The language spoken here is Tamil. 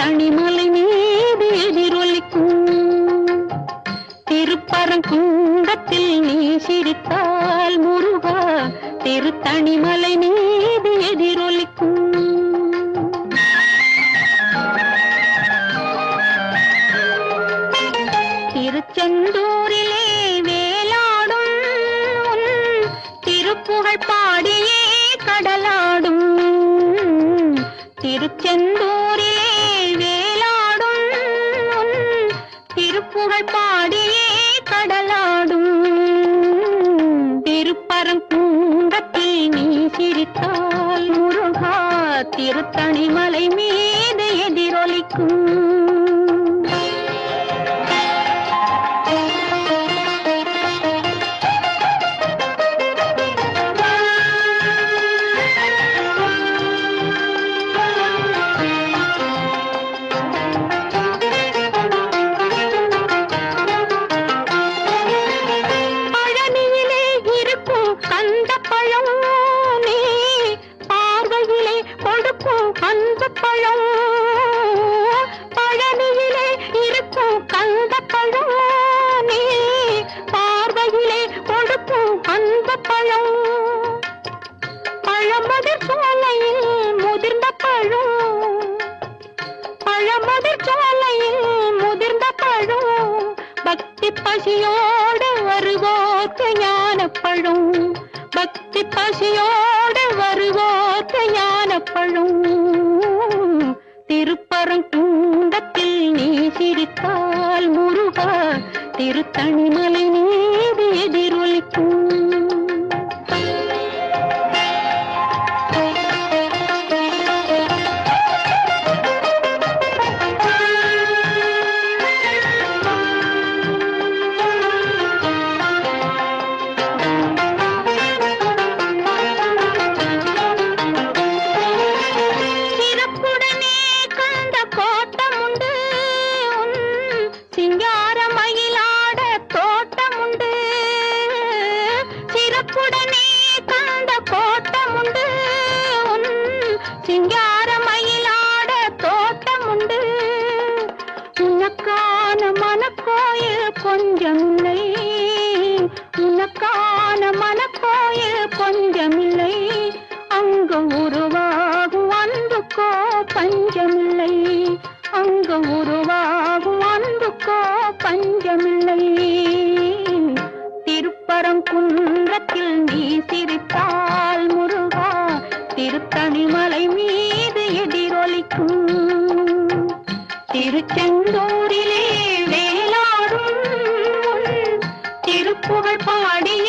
திருத்தணிமலை மீது எதிரொலிக்கும். திருப்பரங்குன்றத்தில் நீ சிரித்தால் முருகா திருத்தணிமலை மீது எதிரொலிக்கும். திருச்செந்தூரிலே வேலாடும் உன் திருப்புகழ் பாடியே கடலாடும். திருச்செந்தூரிலே வேலாடும் உன் திருப்புகழ் பாடியே கடலாடும். திருப்பரங்குன்றத்தில் நீ சிரித்தால் முருகா திருத்தணிமலை மீது எதிரொலிக்கும். பழனியிலே இருக்கும் கந்த பழம் நீ பார்வையிலே கொடுக்கும் அந்த பழம். பழமதிர் சோலையில் முதிர்ந்த பழம், பழமதிர் சோலையில் முதிர்ந்த பழம். பக்தி பசியோடு வருவோர்க்கு ஞான பழம், பக்தி பசியோடு வருவோர்க்கு ஞான பழம். திருப்பரங்குன்றத்தில் நீ சிரித்தால் முருகா திருத்தணிமலை மீது எதிரொலிக்கும். சிறப்புடனே கந்த கோட்டமுண்டு உன் சிங்கார மயிலாட தோட்டமுண்டு. உனக்கான மனக்கோயில் கொஞ்சமில்லை, உனக்கான மனக்கோயில் கொஞ்சமில்லை. அங்கு உருவாகும் அன்புக்கோ பஞ்சமில்லை, அங்கு உருவாகும் அன்புக்கோ பஞ்சமில்லை. திருப்பரங்குன்றத்தில் நீ சிரித்தால் முருகா திருத்தணிமலை மீது எதிரொலிக்கும். திருச்செந்தூரிலே வேலாடும் திருப்புகழ் பாடிய